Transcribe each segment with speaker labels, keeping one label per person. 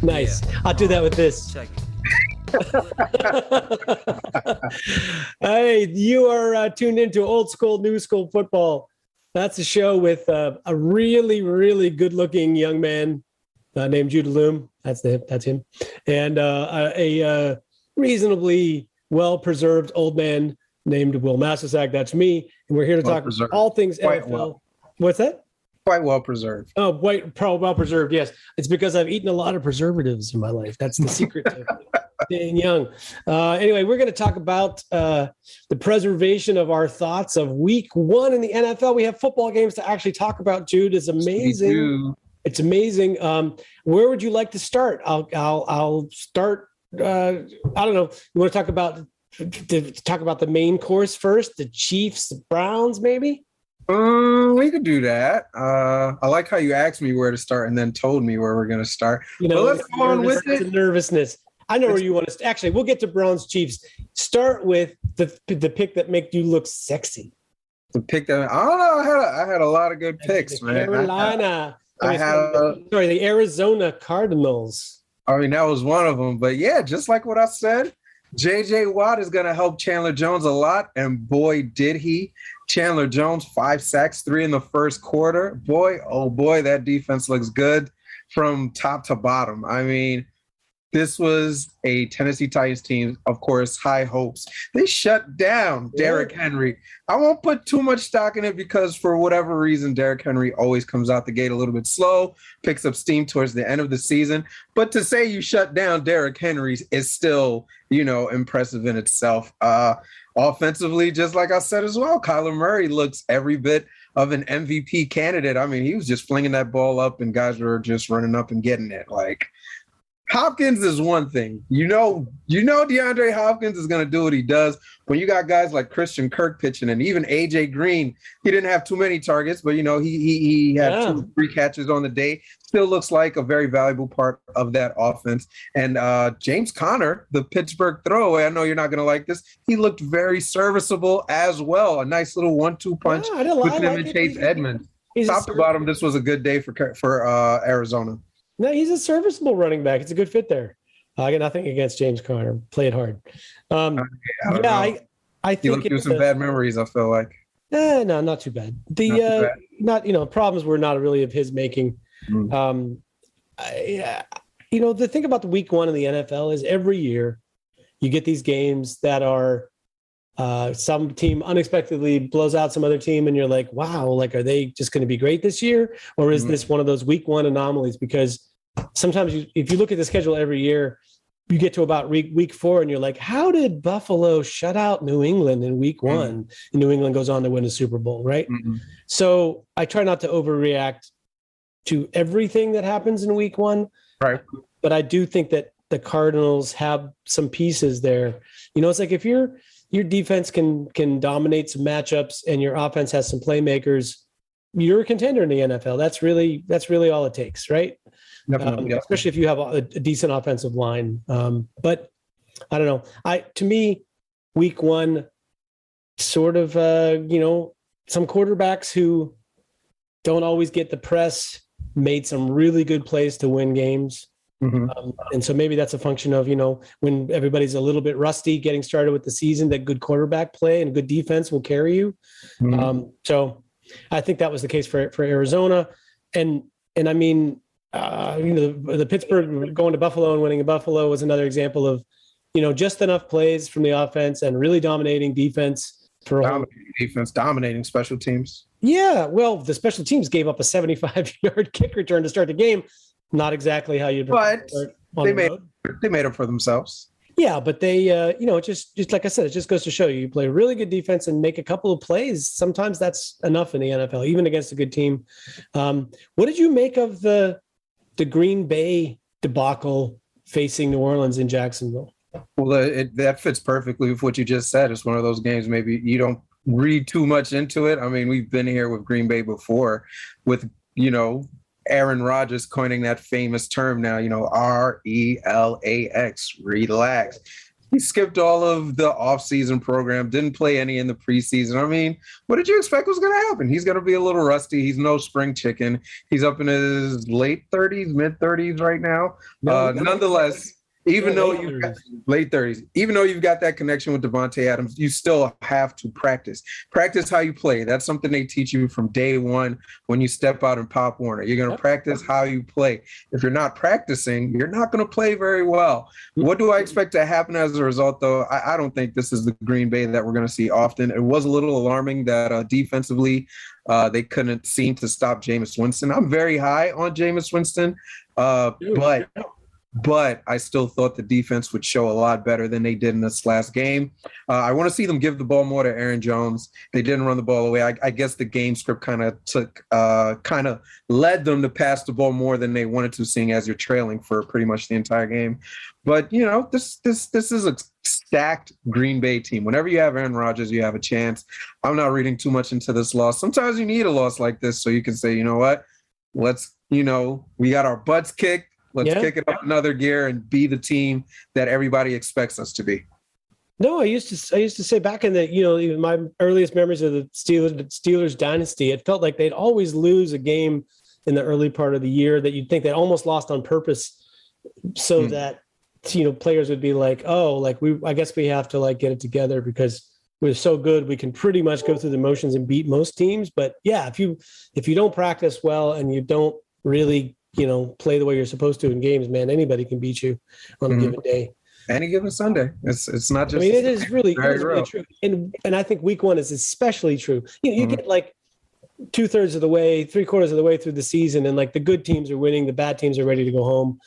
Speaker 1: Nice. I'll do that with this.
Speaker 2: Check it.
Speaker 1: Hey, you are tuned into Old School, New School Football. That's a show with a really, really good-looking young man named Jude Allume. That's him. And a reasonably well-preserved old man named Wil Masisak. That's me. And we're here to talk all things NFL.
Speaker 3: Well.
Speaker 1: What's that?
Speaker 3: Quite well preserved.
Speaker 1: Oh, well preserved. Yes, it's because I've eaten a lot of preservatives in my life. That's the secret to staying young. Anyway, we're going to talk about the preservation of our thoughts of Week 1 in the NFL. We have football games to actually talk about. Jude, is amazing. It's amazing. Where would you like to start? I'll start. I don't know. You want to talk about the main course first? The Chiefs, the Browns, maybe.
Speaker 3: We could do that. I like how you asked me where to start and then told me where we're going to start. Let's go on with it.
Speaker 1: It's nervousness. I know where you want to. Actually, we'll get to Browns Chiefs. Start with the pick that make you look sexy.
Speaker 3: The pick that I don't know. I had a lot of good picks, man.
Speaker 1: Carolina. The Arizona Cardinals.
Speaker 3: I mean, that was one of them. But yeah, just like what I said, J.J. Watt is going to help Chandler Jones a lot, and boy, did he. Chandler Jones, 5 sacks, 3 in the first quarter. Boy, oh boy, that defense looks good from top to bottom. I mean, this was a Tennessee Titans team, of course, high hopes. They shut down Derrick Henry. I won't put too much stock in it because for whatever reason, Derrick Henry always comes out the gate a little bit slow, picks up steam towards the end of the season. But to say you shut down Derrick Henry is still, impressive in itself. Offensively, just like I said as well, Kyler Murray looks every bit of an MVP candidate. I mean, he was just flinging that ball up and guys were just running up and getting it. Like, Hopkins is one thing. DeAndre Hopkins is going to do what he does. When you got guys like Christian Kirk pitching and even A.J. Green, he didn't have too many targets, but, he had 2-3 catches on the day. Still looks like a very valuable part of that offense. And James Conner, the Pittsburgh throwaway, I know you're not going to like this. He looked very serviceable as well. A nice little 1-2 punch with him and Chase Edmonds. Top to bottom, this was a good day for Arizona.
Speaker 1: No, he's a serviceable running back. It's a good fit there. I got nothing against James Conner. Play it hard. I think
Speaker 3: you looked through some bad memories, I feel like.
Speaker 1: No, not too bad. Problems were not really of his making. The thing about the Week 1 in the NFL is every year you get these games that are some team unexpectedly blows out some other team and you're like, wow, like, are they just going to be great this year? Or is this one of those Week 1 anomalies? Because sometimes if you look at the schedule every year, you get to about week 4 and you're like, how did Buffalo shut out New England in Week 1? And New England goes on to win a Super Bowl, right? So I try not to overreact to everything that happens in Week 1.
Speaker 3: Right.
Speaker 1: But I do think that the Cardinals have some pieces there. It's like if your defense can dominate some matchups and your offense has some playmakers, you're a contender in the NFL. That's really all it takes, right? Especially if you have a decent offensive line. But I don't know. To me, Week 1, sort of, some quarterbacks who don't always get the press made some really good plays to win games. And so maybe that's a function of, when everybody's a little bit rusty getting started with the season, that good quarterback play and good defense will carry you. So I think that was the case for Arizona. And I mean, the Pittsburgh going to Buffalo and winning in Buffalo was another example of, just enough plays from the offense and really dominating defense.
Speaker 3: Dominating special teams.
Speaker 1: Yeah, well, the special teams gave up a 75-yard kick return to start the game. Not exactly how you'd.
Speaker 3: But they made it for themselves.
Speaker 1: Yeah, but they, just like I said, it just goes to show you play really good defense and make a couple of plays. Sometimes that's enough in the NFL, even against a good team. What did you make of the Green Bay debacle facing New Orleans in Jacksonville?
Speaker 3: Well, that fits perfectly with what you just said. It's one of those games maybe you don't read too much into it. I mean, we've been here with Green Bay before with, Aaron Rodgers coining that famous term now, RELAX, relax. He skipped all of the offseason program, didn't play any in the preseason. I mean, what did you expect was going to happen? He's going to be a little rusty. He's no spring chicken. He's up in his late 30s, mid 30s right now. Nonetheless, even though you late 30s, even though you've got that connection with Devontae Adams, you still have to practice. Practice how you play. That's something they teach you from day one when you step out in Pop Warner. You're going to practice how you play. If you're not practicing, you're not going to play very well. What do I expect to happen as a result, though? I don't think this is the Green Bay that we're going to see often. It was a little alarming that defensively they couldn't seem to stop Jameis Winston. I'm very high on Jameis Winston, but I still thought the defense would show a lot better than they did in this last game. I want to see them give the ball more to Aaron Jones. They didn't run the ball away. I guess the game script kind of led them to pass the ball more than they wanted to, seeing as you're trailing for pretty much the entire game. But, you know, this is a stacked Green Bay team. Whenever you have Aaron Rodgers, you have a chance. I'm not reading too much into this loss. Sometimes you need a loss like this so you can say, you know what, we got our butts kicked. Let's kick it up another gear and be the team that everybody expects us to be.
Speaker 1: No, I used to say back in the, even my earliest memories of the Steelers dynasty, it felt like they'd always lose a game in the early part of the year that you'd think they almost lost on purpose so that, players would be like, I guess we have to get it together because we're so good. We can pretty much go through the motions and beat most teams. But yeah, if you don't practice well and you don't really play the way you're supposed to in games, man, anybody can beat you on a given day.
Speaker 3: Any given Sunday. It's not just.
Speaker 1: I mean, it is really true. And I think week one is especially true. You get 2/3 of the way, 3/4 of the way through the season, and the good teams are winning, the bad teams are ready to go home.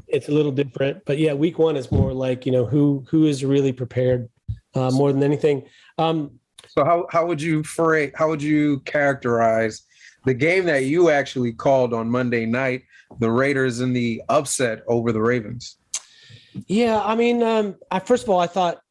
Speaker 1: It's a little different, but yeah, week one is more who is really prepared more than anything.
Speaker 3: So how would you characterize the game that you actually called on Monday night, the Raiders in the upset over the Ravens?
Speaker 1: Yeah, I mean, first of all, I thought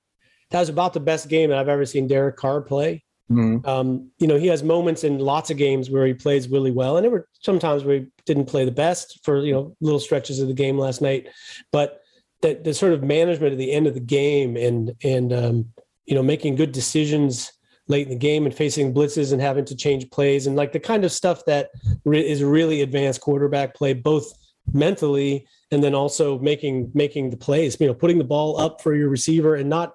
Speaker 1: that was about the best game that I've ever seen Derek Carr play. He has moments in lots of games where he plays really well, and there were some times where he didn't play the best for little stretches of the game last night. But the sort of management at the end of the game and making good decisions late in the game and facing blitzes and having to change plays and the kind of stuff that is really advanced quarterback play, both mentally and then also making the plays, putting the ball up for your receiver and not,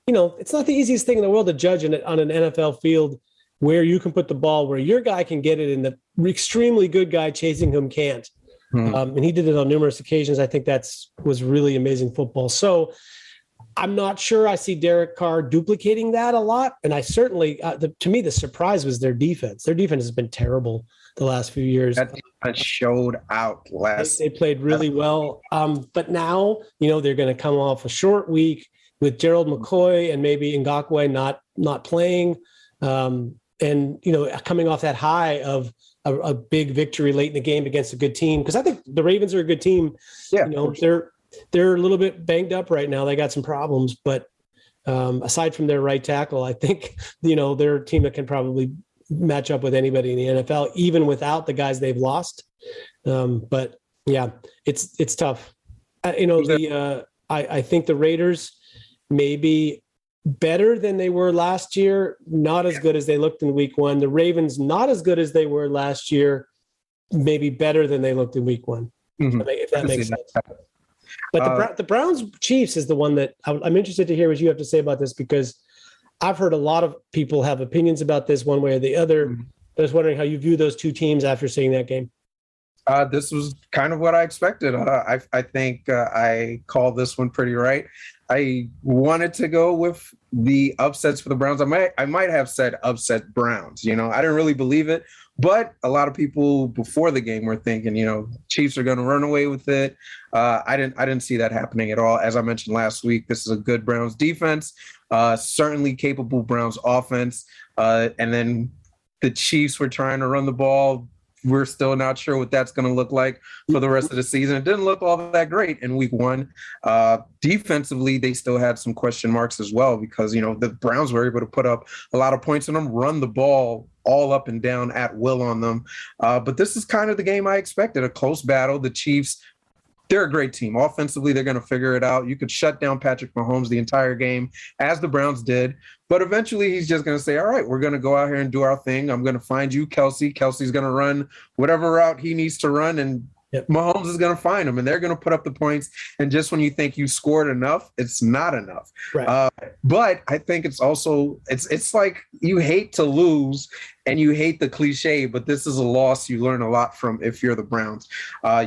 Speaker 1: it's not the easiest thing in the world to judge on an NFL field where you can put the ball where your guy can get it and the extremely good guy chasing him can't. And he did it on numerous occasions. I think was really amazing football. So I'm not sure I see Derek Carr duplicating that a lot. And I certainly, to me, the surprise was their defense. Their defense has been terrible the last few years.
Speaker 3: That defense showed out last.
Speaker 1: They played really well. But now, they're going to come off a short week with Gerald McCoy and maybe Ngakoue not playing. And, coming off that high of a big victory late in the game against a good team. Because I think the Ravens are a good team. Yeah. They're a little bit banged up right now. They got some problems, but aside from their right tackle, I think, they're a team that can probably match up with anybody in the NFL, even without the guys they've lost. But yeah, it's tough. I think the Raiders may be better than they were last year, not as good as they looked in week one. The Ravens, not as good as they were last year, maybe better than they looked in week one, if that makes sense. But the Browns Chiefs is the one that I'm interested to hear what you have to say about this, because I've heard a lot of people have opinions about this one way or the other. I was wondering how you view those two teams after seeing that game.
Speaker 3: This was kind of what I expected. I think I called this one pretty right. I wanted to go with the upsets for the Browns. I might have said upset Browns. I didn't really believe it, but a lot of people before the game were thinking, Chiefs are going to run away with it. I didn't see that happening at all. As I mentioned last week, this is a good Browns defense, certainly capable Browns offense, and then the Chiefs were trying to run the ball. We're still not sure what that's going to look like for the rest of the season. It didn't look all that great in week one. Defensively, they still had some question marks as well, because, the Browns were able to put up a lot of points on them, run the ball all up and down at will on them. But this is kind of the game I expected, a close battle. The Chiefs they're a great team. Offensively, they're going to figure it out. You could shut down Patrick Mahomes the entire game, as the Browns did. But eventually, he's just going to say, all right, we're going to go out here and do our thing. I'm going to find you, Kelsey. Kelsey's going to run whatever route he needs to run, and Mahomes is going to find him, and they're going to put up the points. And just when you think you scored enough, it's not enough.
Speaker 1: Right.
Speaker 3: But I think it's also it's like you hate to lose and you hate the cliche, but this is a loss you learn a lot from if you're the Browns.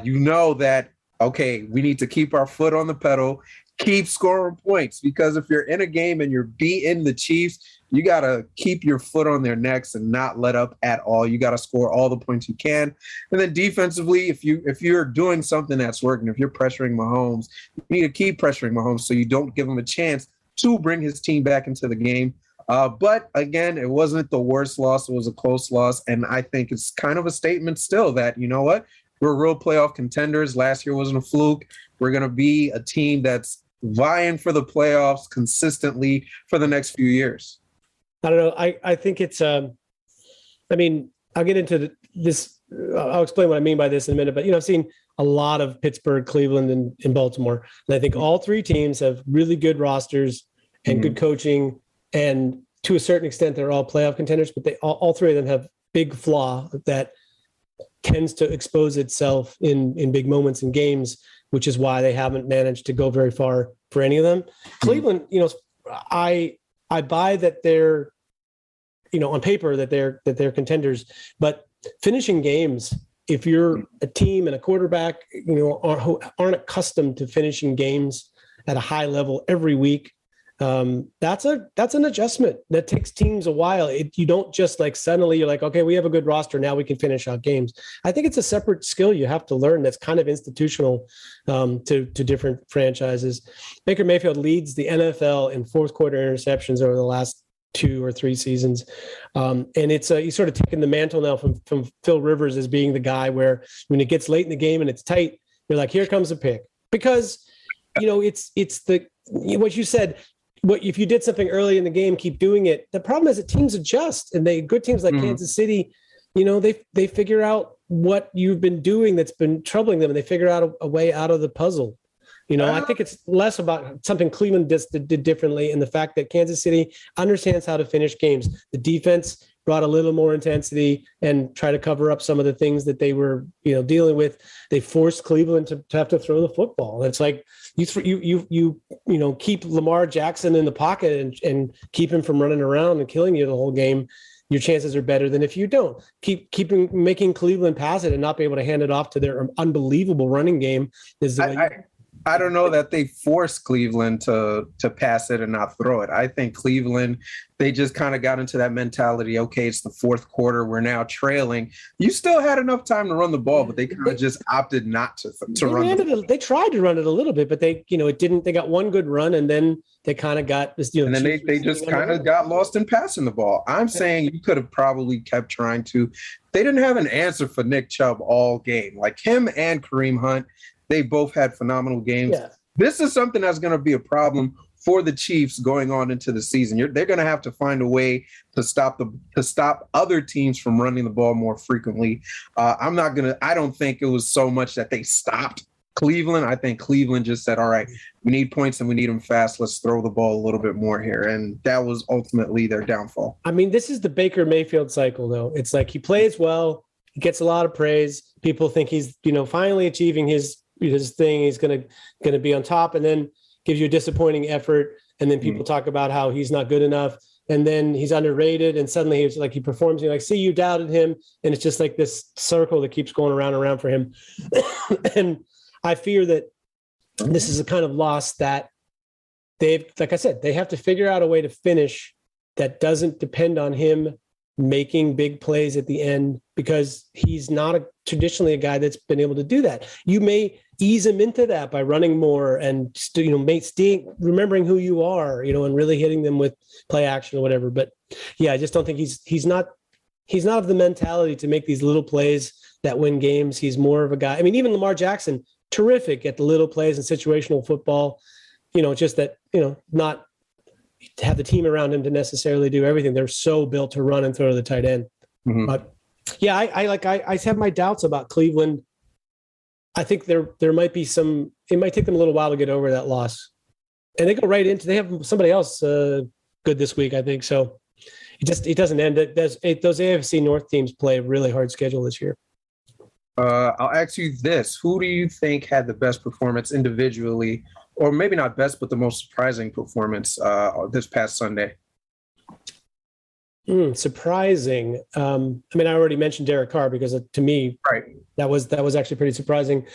Speaker 3: You know that, okay, we need to keep our foot on the pedal, keep scoring points, because if you're in a game and you're beating the Chiefs, you got to keep your foot on their necks and not let up at all. You got to score all the points you can. And then defensively, if you're doing something that's working, if you're pressuring Mahomes, you need to keep pressuring Mahomes so you don't give him a chance to bring his team back into the game. But again, it wasn't the worst loss. It was a close loss. And I think it's kind of a statement still that, you know what, we're real playoff contenders. Last year wasn't a fluke. We're going to be a team that's vying for the playoffs consistently for the next few years.
Speaker 1: I don't know. I think it's, I mean, I'll get into this. I'll explain what I mean by this in a minute, but, I've seen a lot of Pittsburgh, Cleveland, and Baltimore. And I think all three teams have really good rosters and good coaching. And to a certain extent, they're all playoff contenders, but all three of them have big flaw that tends to expose itself in big moments in games, which is why they haven't managed to go very far for any of them. Cleveland, I buy that they're, on paper that they're contenders, but finishing games, if you're a team and a quarterback, who aren't accustomed to finishing games at a high level every week, that's an adjustment that takes teams a while. You don't just suddenly you're like, okay, we have a good roster, now we can finish out games. I think it's a separate skill you have to learn that's kind of institutional to different franchises. Baker Mayfield leads the NFL in fourth quarter interceptions over the last 2 or 3 seasons. And it's he's sort of taken the mantle now from Phil Rivers as being the guy where when it gets late in the game and it's tight, you're like, here comes a pick. Because, it's what you said, if you did something early in the game, keep doing it. The problem is that teams adjust, and good teams like Kansas City, they figure out what you've been doing that's been troubling them, and they figure out a way out of the puzzle. I think it's less about something Cleveland did differently, and the fact that Kansas City understands how to finish games. The defense brought a little more intensity and try to cover up some of the things that they were, dealing with. They forced Cleveland to have to throw the football. It's like you keep Lamar Jackson in the pocket and keep him from running around and killing you the whole game. Your chances are better than if you don't making Cleveland pass it and not be able to hand it off to their unbelievable running game. Is the way
Speaker 3: I don't know that they forced Cleveland to pass it and not throw it. I think Cleveland, they just kind of got into that mentality. Okay, it's the fourth quarter. We're now trailing. You still had enough time to run the ball, but they kind of just opted not to run.
Speaker 1: They tried to run it a little bit, but it didn't. They got one good run, and then they kind of got this.
Speaker 3: And then they just kind of got lost in passing the ball. I'm saying you could have probably kept trying to. They didn't have an answer for Nick Chubb all game, like him and Kareem Hunt. They both had phenomenal games. Yeah. This is something that's going to be a problem for the Chiefs going on into the season. They're going to have to find a way to stop other teams from running the ball more frequently. I don't think it was so much that they stopped Cleveland. I think Cleveland just said, all right, we need points and we need them fast. Let's throw the ball a little bit more here. And that was ultimately their downfall.
Speaker 1: I mean, this is the Baker Mayfield cycle, though. It's like he plays well. He gets a lot of praise. People think he's, finally achieving his thing. He's going to be on top, and then gives you a disappointing effort. And then people talk about how he's not good enough, and then he's underrated. And suddenly he's like, he performs. You're like, see, you doubted him. And it's just like this circle that keeps going around and around for him. And I fear that this is a kind of loss that like I said, they have to figure out a way to finish that doesn't depend on him making big plays at the end, because he's not traditionally a guy that's been able to do that. You may ease him into that by running more and remembering who you are, and really hitting them with play action or whatever. But yeah, I just don't think he's not of the mentality to make these little plays that win games. He's more of a guy. I mean, even Lamar Jackson, terrific at the little plays and situational football, just that, not to have the team around him to necessarily do everything. They're so built to run and throw to the tight end. Mm-hmm. But yeah, I have my doubts about Cleveland I think there might be some. It might take them a little while to get over that loss, and they go right into. They have somebody else good this week, I think. So it doesn't end. Those AFC North teams play a really hard schedule this year.
Speaker 3: I'll ask you this: who do you think had the best performance individually, or maybe not best, but the most surprising performance this past Sunday?
Speaker 1: Surprising. I mean, I already mentioned Derek Carr because to me,
Speaker 3: right,
Speaker 1: that was actually pretty surprising.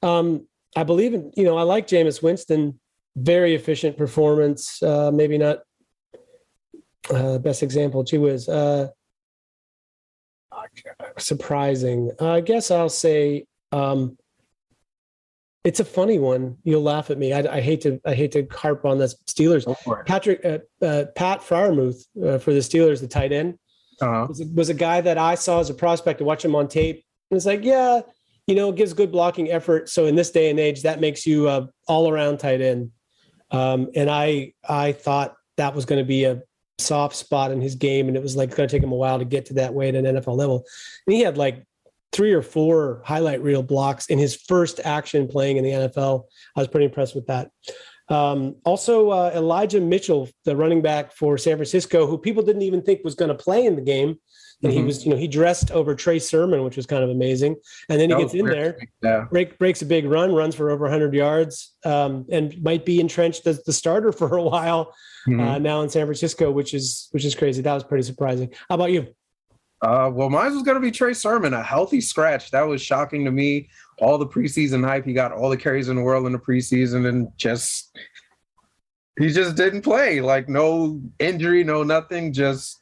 Speaker 1: I believe in, I like Jameis Winston. Very efficient performance. Maybe not best example. Gee whiz. Surprising. I guess I'll say it's a funny one. You'll laugh at me. I hate to harp on this. Steelers. Pat Freiermuth for the Steelers, the tight end, was a guy that I saw as a prospect to watch him on tape. And it's like, yeah, gives good blocking effort. So in this day and age, that makes you a all-around tight end. And I thought that was going to be a soft spot in his game, and it was like going to take him a while to get to that way at an NFL level. And he had like 3 or 4 highlight reel blocks in his first action playing in the NFL. I was pretty impressed with that. Also, Elijah Mitchell, the running back for San Francisco, who people didn't even think was going to play in the game. And he was, he dressed over Trey Sermon, which was kind of amazing. And then he gets in there, breaks a big run, runs for over 100 yards, and might be entrenched as the starter for a while now in San Francisco, which is crazy. That was pretty surprising. How about you?
Speaker 3: Well, mine was going to be Trey Sermon, a healthy scratch. That was shocking to me. All the preseason hype, he got all the carries in the world in the preseason, and he just didn't play. Like no injury, no nothing, just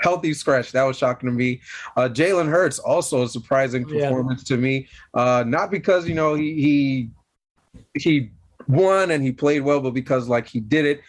Speaker 3: healthy scratch. That was shocking to me. Jalen Hurts, also a surprising performance to me. Not because he won and he played well, but because he did it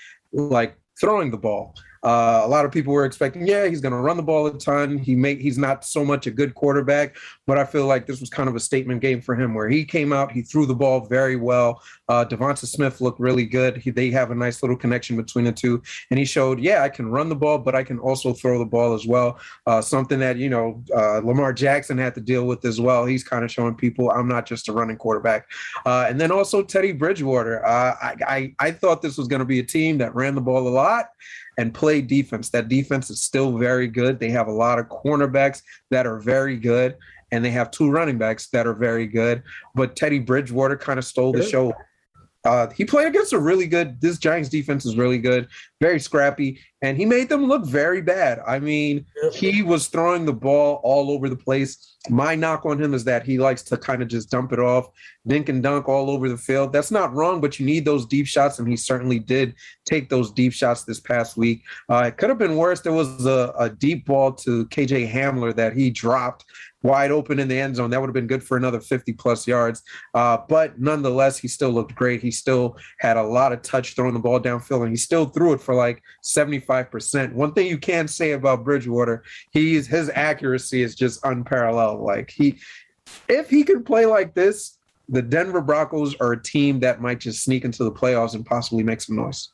Speaker 3: throwing the ball. A lot of people were expecting, he's going to run the ball a ton. He's not so much a good quarterback, but I feel like this was kind of a statement game for him where he came out, he threw the ball very well. Devonta Smith looked really good. They have a nice little connection between the two. And he showed, I can run the ball, but I can also throw the ball as well. Something that, Lamar Jackson had to deal with as well. He's kind of showing people I'm not just a running quarterback. And then also Teddy Bridgewater. I thought this was going to be a team that ran the ball a lot and play defense. That defense is still very good. They have a lot of cornerbacks that are very good, and they have 2 running backs that are very good. But Teddy Bridgewater kind of stole the show. He played against this Giants defense is really good, very scrappy, and he made them look very bad. I mean, he was throwing the ball all over the place. My knock on him is that he likes to kind of just dump it off, dink and dunk all over the field. That's not wrong, but you need those deep shots, and he certainly did take those deep shots this past week. It could have been worse. There was a deep ball to KJ Hamler that he dropped wide open in the end zone. That would have been good for another 50-plus yards. But nonetheless, he still looked great. He still had a lot of touch throwing the ball downfield, and he still threw it for 75%. One thing you can say about Bridgewater, his accuracy is just unparalleled. If he can play like this, the Denver Broncos are a team that might just sneak into the playoffs and possibly make some noise.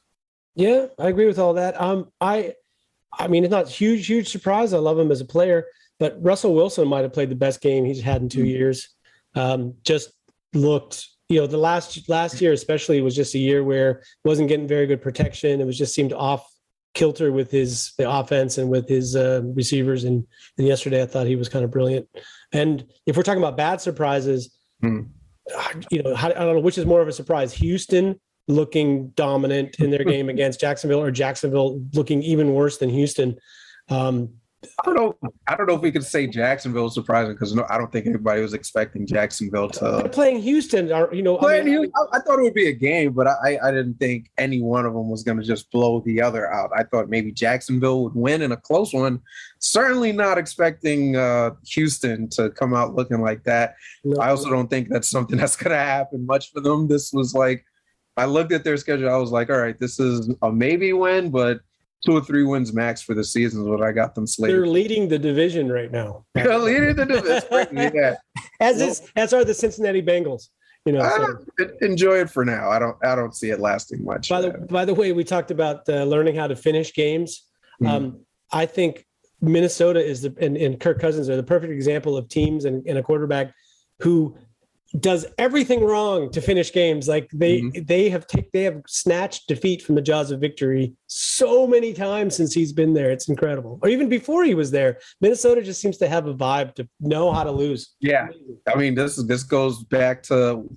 Speaker 3: Yeah,
Speaker 1: I agree with all that. I mean, it's not huge surprise. I love him as a player. But Russell Wilson might have played the best game he's had in 2 years. Just looked, the last year especially was just a year where he wasn't getting very good protection. It was just seemed off kilter with the offense and with his receivers. And yesterday I thought he was kind of brilliant. And if we're talking about bad surprises, I don't know which is more of a surprise. Houston looking dominant in their game against Jacksonville, or Jacksonville looking even worse than Houston.
Speaker 3: I don't know if we could say Jacksonville is surprising because I don't think anybody was expecting Jacksonville to
Speaker 1: playing Houston. I
Speaker 3: thought it would be a game, but I didn't think any one of them was going to just blow the other out. I thought maybe Jacksonville would win in a close one. Certainly not expecting Houston to come out looking like that. No. I also don't think that's something that's going to happen much for them. This was I looked at their schedule. I was like, all right, this is a maybe win, but 2 or 3 wins max for the season is what I got them slated.
Speaker 1: They're leading the division right now.
Speaker 3: They're leading the division, yeah.
Speaker 1: As are the Cincinnati Bengals.
Speaker 3: Enjoy it for now. I don't see it lasting much.
Speaker 1: By the way, we talked about learning how to finish games. I think Minnesota and Kirk Cousins are the perfect example of teams and a quarterback who does everything wrong to finish games. Like they have snatched defeat from the jaws of victory so many times since he's been there. It's incredible. Or even before he was there, Minnesota just seems to have a vibe to know how to lose.
Speaker 3: Yeah, I mean this goes back to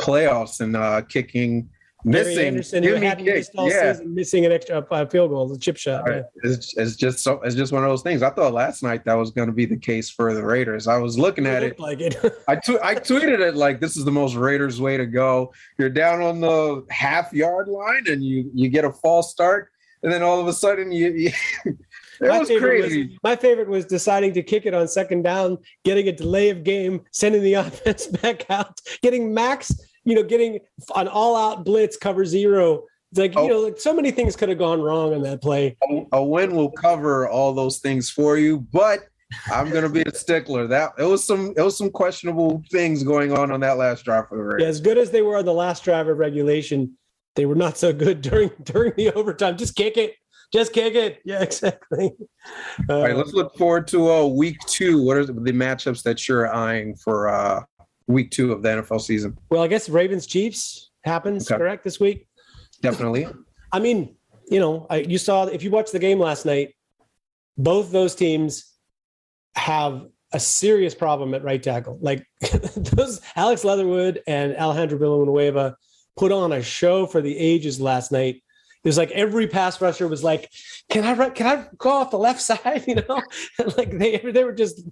Speaker 3: playoffs and kicking.
Speaker 1: Gary Anderson, who hadn't missed all season, missing an extra field goal, the chip shot.
Speaker 3: Right. It's just one of those things. I thought last night that was going to be the case for the Raiders. I was looking at it. Like it. I tweeted it like, this is the most Raiders way to go. You're down on the half-yard line and you get a false start, and then all of a sudden it was crazy. My
Speaker 1: favorite was deciding to kick it on second down, getting a delay of game, sending the offense back out, getting Max. Getting an all-out blitz cover zero. It's like, like so many things could have gone wrong on that play.
Speaker 3: A win will cover all those things for you, but I'm going to be a stickler. It was some questionable things going on that last drive for the Raiders.
Speaker 1: Yeah, as good as they were on the last drive of regulation, they were not so good during the overtime. Just kick it. Yeah, exactly.
Speaker 3: All right, let's look forward to week 2. What are the matchups that you're eyeing for week 2 of the NFL season?
Speaker 1: Well, I guess Ravens Chiefs happens, correct, this week?
Speaker 3: Definitely.
Speaker 1: I mean, you saw, if you watched the game last night, both those teams have a serious problem at right tackle. Like those Alex Leatherwood and Alejandro Villanueva put on a show for the ages last night. It was like every pass rusher was like, can I go off the left side? Like they were just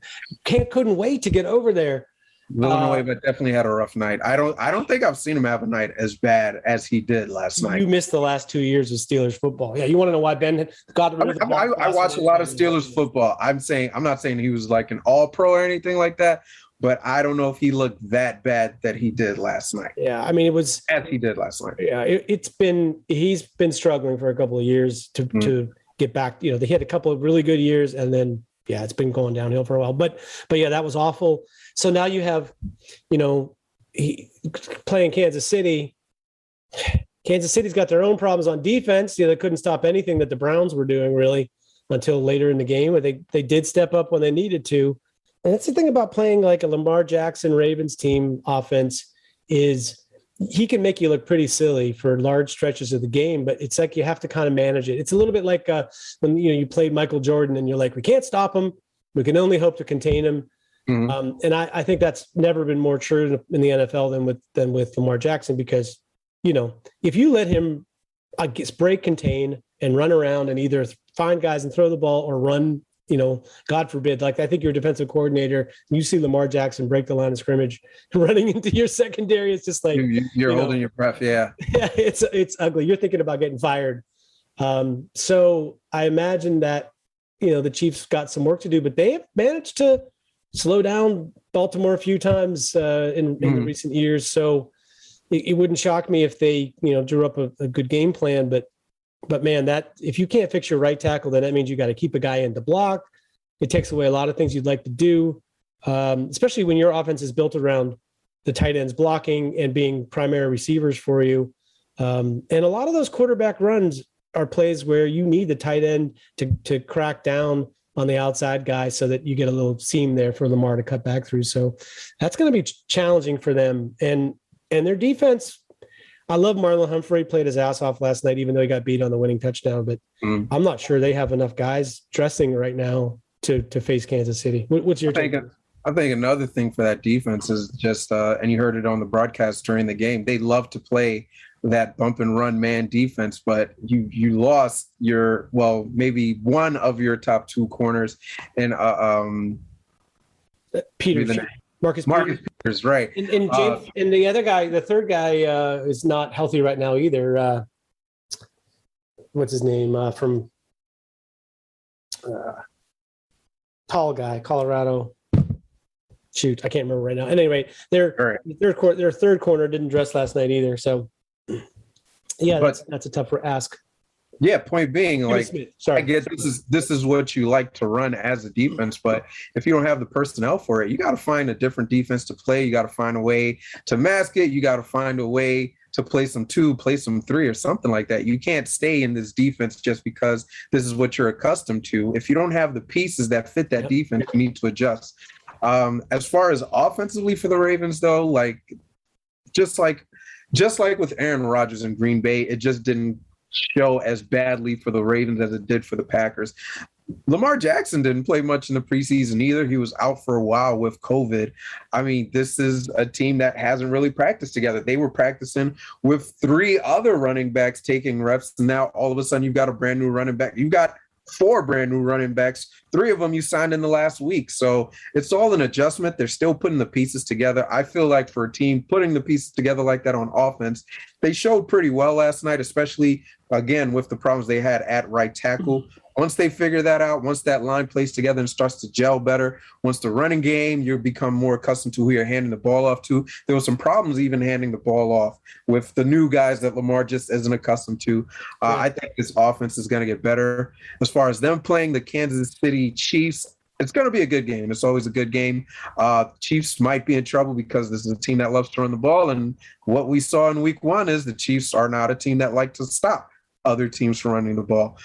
Speaker 1: couldn't wait to get over there.
Speaker 3: Villanueva definitely had a rough night. I don't think I've seen him have a night as bad as he did last night.
Speaker 1: You missed the last 2 years of Steelers football. Yeah, you want to know why Ben got rid of the ball?
Speaker 3: I watched a lot of Steelers football. I'm not saying he was like an all-pro or anything like that, but I don't know if he looked that bad that he did last night.
Speaker 1: Yeah, I mean it was
Speaker 3: as he did last night.
Speaker 1: Yeah, he's been struggling for a couple of years to get back. They had a couple of really good years, and then it's been going downhill for a while. But yeah, that was awful. So now you have, playing Kansas City. Kansas City's got their own problems on defense. They couldn't stop anything that the Browns were doing really until later in the game, where they did step up when they needed to. And that's the thing about playing like a Lamar Jackson Ravens team offense is he can make you look pretty silly for large stretches of the game, but it's like you have to kind of manage it. It's a little bit like when you played Michael Jordan and you're like, we can't stop him. We can only hope to contain him. Mm-hmm. And I think that's never been more true in the NFL than with Lamar Jackson, because, if you let him, I guess, break, contain, and run around and either find guys and throw the ball or run, God forbid, like I think you're a defensive coordinator, you see Lamar Jackson break the line of scrimmage running into your secondary. It's just like
Speaker 3: you're holding your breath. Yeah.
Speaker 1: Yeah. It's ugly. You're thinking about getting fired. So I imagine that, the Chiefs got some work to do, but they have managed to slow down Baltimore a few times in the recent years. So it wouldn't shock me if they, drew up a good game plan, but man, that if you can't fix your right tackle, then that means you got to keep a guy in to block. It takes away a lot of things you'd like to do, especially when your offense is built around the tight ends blocking and being primary receivers for you. And a lot of those quarterback runs are plays where you need the tight end to crack down on the outside guy so that you get a little seam there for Lamar to cut back through. So that's going to be challenging for them. And their defense, I love Marlon Humphrey, played his ass off last night, even though he got beat on the winning touchdown. But I'm not sure they have enough guys dressing right now to face Kansas City. What's your take?
Speaker 3: I think another thing for that defense is just, and you heard it on the broadcast during the game, they love to play that bump and run man defense, but you lost maybe one of your top 2 corners, and Marcus Peters, right?
Speaker 1: And James, and the other guy, the third guy, is not healthy right now either. What's his name from tall guy, Colorado? Shoot, I can't remember right now. At any rate, their third corner didn't dress last night either. So, yeah, that's a tougher ask.
Speaker 3: Yeah, point being, like, I guess this is what you like to run as a defense, but if you don't have the personnel for it, you got to find a different defense to play. You got to find a way to mask it. You got to find a way to play some 2, play some 3, or something like that. You can't stay in this defense just because this is what you're accustomed to. If you don't have the pieces that fit that defense, you need to adjust. As far as offensively for the Ravens, though, just like just like with Aaron Rodgers in Green Bay, it just didn't show as badly for the Ravens as it did for the Packers. Lamar Jackson didn't play much in the preseason either. He was out for a while with COVID. I mean, this is a team that hasn't really practiced together. They were practicing with three other running backs taking reps. Now, all of a sudden, you've got a brand new running back. You've got four brand new running backs. Three of them you signed in the last week. So it's all an adjustment. They're still putting the pieces together. I feel like for a team putting the pieces together like that on offense, they showed pretty well last night, especially, again, with the problems they had at right tackle. Once they figure that out, once that line plays together and starts to gel better, once the running game, you become more accustomed to who you're handing the ball off to. There were some problems even handing the ball off with the new guys that Lamar just isn't accustomed to. I think this offense is going to get better. As far as them playing the Kansas City Chiefs, it's going to be a good game. It's always a good game. Chiefs might be in trouble because this is a team that loves to run the ball. And what we saw in week one is the Chiefs are not a team that like to stop other teams from running the ball,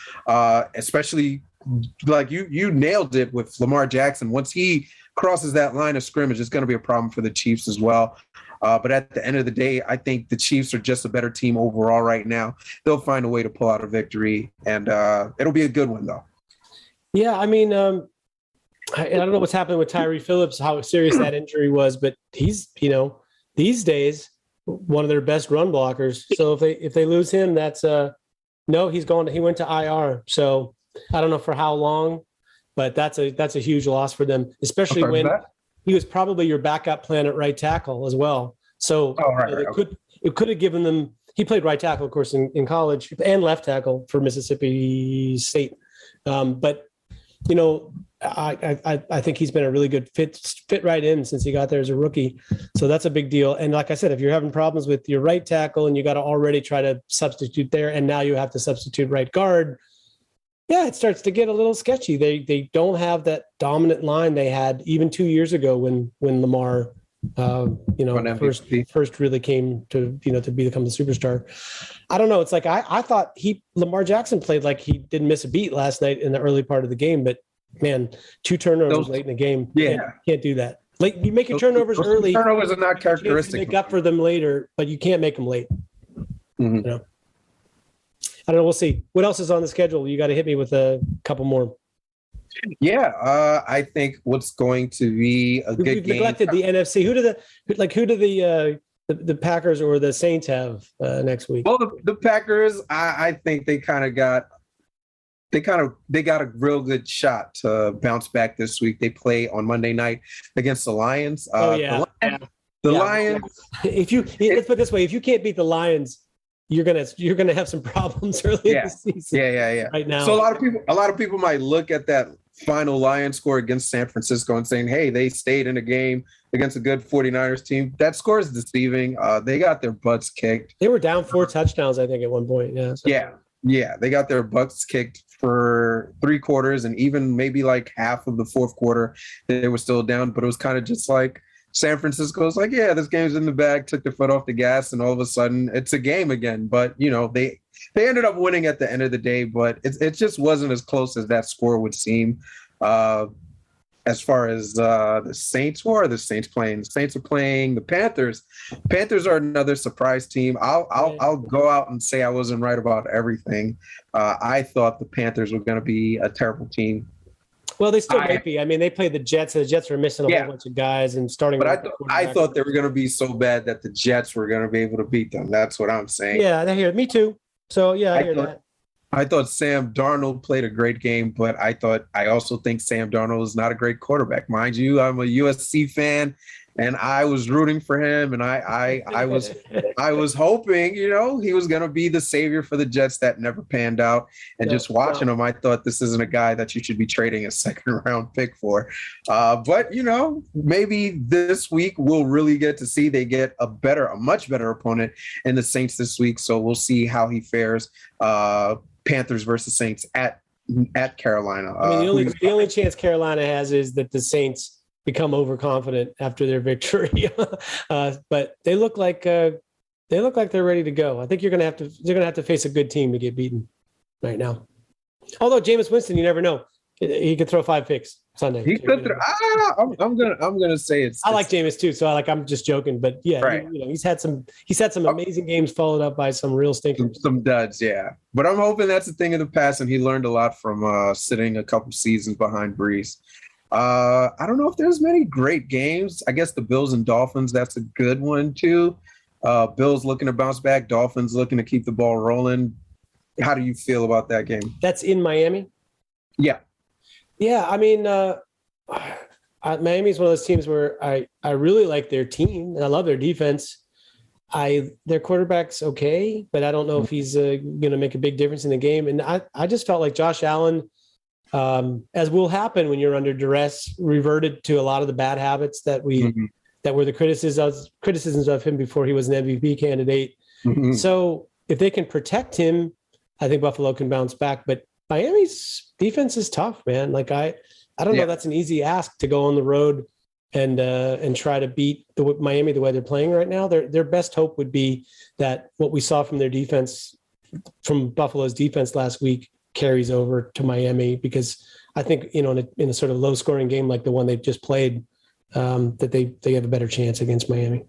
Speaker 3: especially like you nailed it with Lamar Jackson. Once he crosses that line of scrimmage, it's going to be a problem for the Chiefs as well. But at the end of the day, I think the Chiefs are just a better team overall right now. They'll find a way to pull out a victory, and it'll be a good one, though.
Speaker 1: Yeah, I mean, I don't know what's happening with Tyree Phillips, how serious that injury was, but he's, these days, one of their best run blockers. So if they lose him, that's no, he's gone. He went to IR. So I don't know for how long, but that's a huge loss for them, especially when he was probably your backup plan at right tackle as well. So it could have given them. He played right tackle, of course, in college, and left tackle for Mississippi State. But I think he's been a really good fit right in since he got there as a rookie. So that's a big deal. And like I said, if you're having problems with your right tackle and you got to already try to substitute there, and now you have to substitute right guard, yeah, it starts to get a little sketchy. They don't have that dominant line they had even 2 years ago when Lamar, first really came to become the superstar. I don't know. It's like I thought Lamar Jackson played like he didn't miss a beat last night in the early part of the game, but man, 2 turnovers late in the game.
Speaker 3: Yeah,
Speaker 1: can't do that. Like you make your turnovers early.
Speaker 3: Turnovers are not characteristic.
Speaker 1: Make up for them later, but you can't make them late.
Speaker 3: Mm-hmm.
Speaker 1: I don't know. We'll see. What else is on the schedule? You got to hit me with a couple more.
Speaker 3: Yeah, I think what's going to be a good game.
Speaker 1: Neglected the NFC. Who do the Packers or the Saints have next week?
Speaker 3: Well, the Packers, I think they got a real good shot to bounce back this week. They play on Monday night against the Lions. The Lions.
Speaker 1: Let's put it this way: if you can't beat the Lions, you're gonna have some problems early in the season.
Speaker 3: Yeah.
Speaker 1: Right now,
Speaker 3: so a lot of people might look at that final Lions score against San Francisco and saying, "Hey, they stayed in a game against a good 49ers team." That score is deceiving. They got their butts kicked.
Speaker 1: They were down 4 touchdowns, I think, at one point. Yeah. So.
Speaker 3: Yeah. They got their butts kicked for 3 quarters, and even maybe like half of the fourth quarter, they were still down. But it was kind of just like San Francisco was like, "Yeah, this game's in the bag." Took their foot off the gas, and all of a sudden, it's a game again. But they ended up winning at the end of the day, but it just wasn't as close as that score would seem. As far as the Saints, who are the Saints playing? The Saints are playing the Panthers. Panthers are another surprise team. I'll go out and say I wasn't right about everything. I thought the Panthers were going to be a terrible team.
Speaker 1: Well, they still might be. I mean, they played the Jets, and the Jets were missing a whole bunch of guys and starting.
Speaker 3: But I thought they were going to be so bad that the Jets were going to be able to beat them. That's what I'm saying.
Speaker 1: Yeah, I hear. Me too. So yeah, I hear that.
Speaker 3: I thought Sam Darnold played a great game, but I also think Sam Darnold is not a great quarterback. Mind you, I'm a USC fan, and I was rooting for him, and I was hoping, he was going to be the savior for the Jets. That never panned out. And just watching him, I thought this isn't a guy that you should be trading a second-round pick for. But maybe this week we'll really get to see they get a much better opponent in the Saints this week. So we'll see how he fares. Panthers versus Saints at Carolina.
Speaker 1: I mean, the only chance Carolina has is that the Saints become overconfident after their victory. But they look like they're ready to go. I think they're gonna have to face a good team to get beaten right now. Although Jameis Winston, you never know, he could throw 5 picks. Sunday.
Speaker 3: He could throw. I'm gonna say it's.
Speaker 1: I like Jameis too, so I'm just joking, but yeah,
Speaker 3: right.
Speaker 1: He's had some amazing games followed up by some real stinkers,
Speaker 3: some duds, yeah. But I'm hoping that's a thing of the past, and he learned a lot from sitting a couple seasons behind Breeze. I don't know if there's many great games. I guess the Bills and Dolphins, that's a good one too. Bills looking to bounce back, Dolphins looking to keep the ball rolling. How do you feel about that game?
Speaker 1: That's in Miami.
Speaker 3: Yeah.
Speaker 1: Yeah, I mean, Miami's one of those teams where I really like their team and I love their defense. Their quarterback's okay, but I don't know if he's going to make a big difference in the game. And I just felt like Josh Allen, as will happen when you're under duress, reverted to a lot of the bad habits that were the criticisms of him before he was an MVP candidate. Mm-hmm. So if they can protect him, I think Buffalo can bounce back. But Miami's defense is tough, man. Like I don't know. That's an easy ask to go on the road and try to beat Miami the way they're playing right now. Their best hope would be that what we saw from their defense, from Buffalo's defense last week, carries over to Miami, because I think in a sort of low scoring game like the one they just played, that they have a better chance against Miami.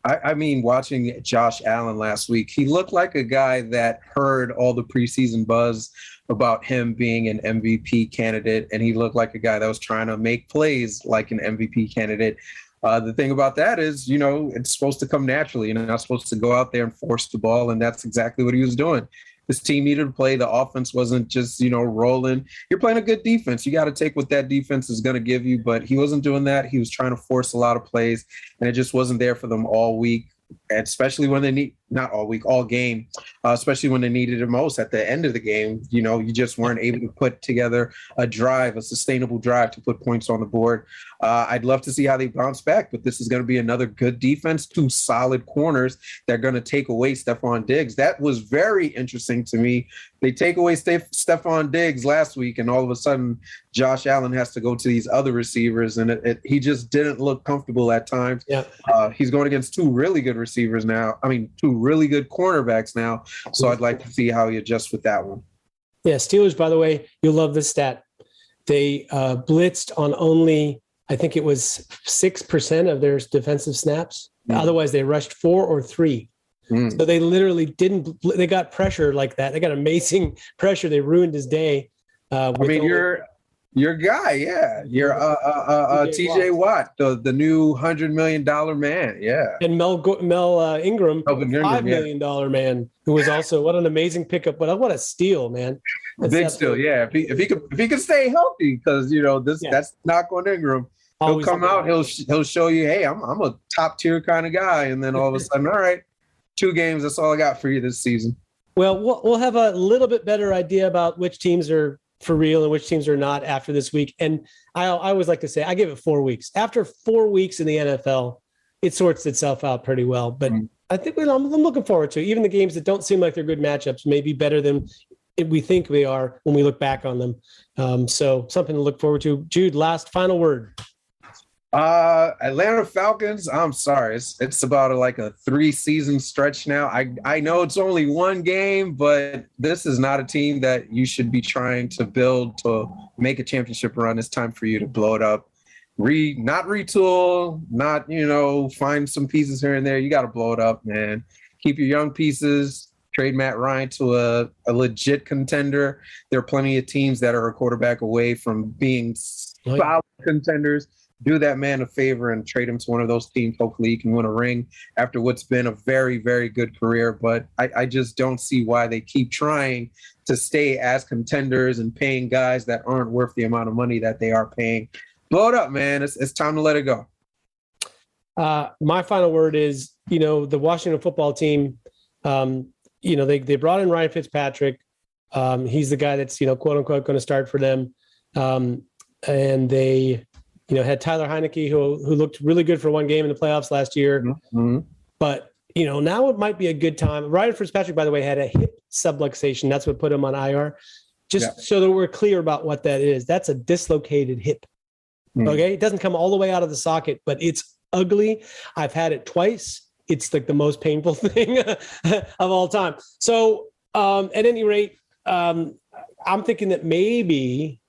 Speaker 3: I mean, watching Josh Allen last week, he looked like a guy that heard all the preseason buzz about him being an MVP candidate, and he looked like a guy that was trying to make plays like an MVP candidate. The thing about that is, it's supposed to come naturally. You're not supposed to go out there and force the ball, and that's exactly what he was doing. This team needed to play. The offense wasn't just, rolling. You're playing a good defense. You got to take what that defense is going to give you, but he wasn't doing that. He was trying to force a lot of plays, and it just wasn't there for them all week, and especially when they not all week, all game, especially when they needed it most at the end of the game. You just weren't able to put together a sustainable drive to put points on the board. I'd love to see how they bounce back, but this is going to be another good defense, two solid corners that are going to take away Stephon Diggs. That was very interesting to me. They take away Stephon Diggs last week, and all of a sudden Josh Allen has to go to these other receivers, and he just didn't look comfortable at times. Yeah. He's going against two really good receivers now. I mean, two really good cornerbacks now. So I'd like to see how he adjusts with that one.
Speaker 1: Yeah, Steelers, by the way, you'll love this stat. They blitzed on only, I think it was 6% of their defensive snaps. Otherwise, they rushed 4 or 3. So they literally they got pressure like that. They got amazing pressure. They ruined his day.
Speaker 3: Your guy, yeah. You're TJ Watt, the new $100 million man, yeah.
Speaker 1: And Mel Ingram, $5 million man, who was also, what an amazing pickup. But what a steal, man.
Speaker 3: Big steal, yeah. If he could stay healthy, because that's knock on Ingram. He'll come out, he'll show you, hey, I'm a top tier kind of guy, and then all of a sudden, all right, 2 games, that's all I got for you this season.
Speaker 1: Well, we'll have a little bit better idea about which teams are for real and which teams are not after this week. And I always like to say, I give it 4 weeks. After 4 weeks in the NFL, it sorts itself out pretty well. But I think I'm looking forward to it. Even the games that don't seem like they're good matchups may be better than we think they are when we look back on them. So something to look forward to. Jude, final word.
Speaker 3: Atlanta Falcons, I'm sorry. It's about a 3-season stretch now. I know it's only 1 game, but this is not a team that you should be trying to build to make a championship run. It's time for you to blow it up. Not retool, not, find some pieces here and there. You got to blow it up, man. Keep your young pieces. Trade Matt Ryan to a legit contender. There are plenty of teams that are a quarterback away from being solid contenders. Do that man a favor and trade him to one of those teams. Hopefully he can win a ring after what's been a very, very good career. But I just don't see why they keep trying to stay as contenders and paying guys that aren't worth the amount of money that they are paying. Blow it up, man. It's time to let it go.
Speaker 1: My final word is, the Washington football team, they brought in Ryan Fitzpatrick. He's the guy that's, quote unquote, going to start for them. And they, had Tyler Heineke, who looked really good for 1 game in the playoffs last year. Mm-hmm. But, now it might be a good time. Ryan Fitzpatrick, by the way, had a hip subluxation. That's what put him on IR. So that we're clear about what that is. That's a dislocated hip. Mm-hmm. Okay? It doesn't come all the way out of the socket, but it's ugly. I've had it twice. It's the most painful thing of all time. So at any rate, I'm thinking that maybe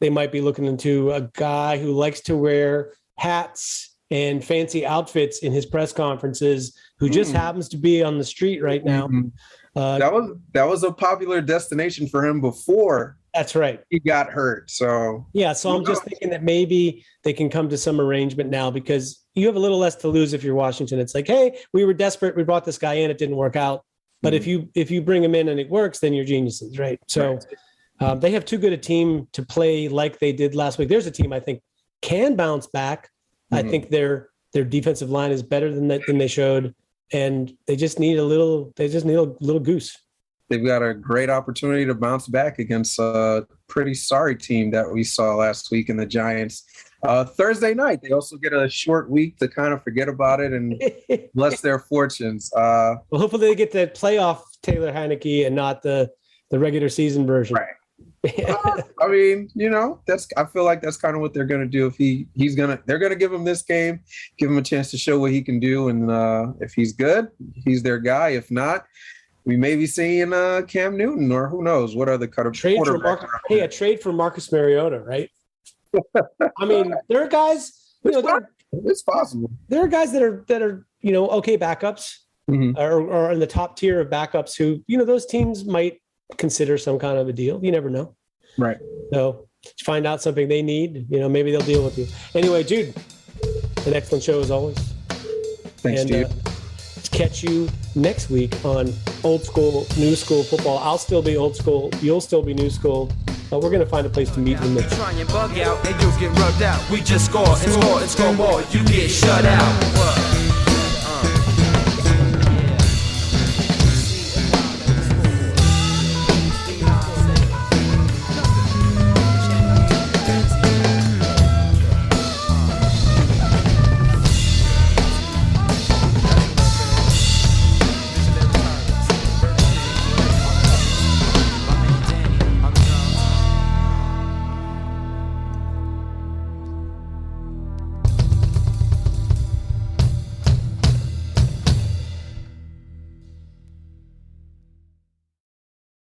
Speaker 1: they might be looking into a guy who likes to wear hats and fancy outfits in his press conferences, who just happens to be on the street right now.
Speaker 3: That was a popular destination for him before.
Speaker 1: That's right.
Speaker 3: He got hurt. So
Speaker 1: yeah, so I'm just thinking that maybe they can come to some arrangement now, because you have a little less to lose if you're Washington. It's like, hey, we were desperate. We brought this guy in. It didn't work out. But if you bring him in and it works, then you're geniuses, right? So they have too good a team to play like they did last week. There's a team I think can bounce back. I think their defensive line is better than they showed, and they just need a little goose.
Speaker 3: They've got a great opportunity to bounce back against a pretty sorry team that we saw last week in the Giants. Thursday night, they also get a short week to kind of forget about it and bless their fortunes.
Speaker 1: Well, hopefully they get the playoff Taylor Heineke and not the regular season version.
Speaker 3: Right. I mean, I feel like that's kind of what they're going to do. If they're going to give him this game, give him a chance to show what he can do. And if he's good, he's their guy. If not, we may be seeing Cam Newton, or who knows what other kind of quarterback.
Speaker 1: A trade for Marcus Mariota, right? I mean, there are guys.
Speaker 3: It's possible.
Speaker 1: There are guys that are okay backups, or in the top tier of backups who those teams might consider some kind of a deal. You never know,
Speaker 3: right?
Speaker 1: So find out something they need. Maybe they'll deal with you. Anyway, Jude, an excellent show as always.
Speaker 3: Thanks, Steve.
Speaker 1: Catch you next week on Old School, New School Football. I'll still be old school. You'll still be new school. We're going to find a place to meet in the middle.
Speaker 2: Try and bug out and you get rubbed out. We just score and score and score more. You get shut out.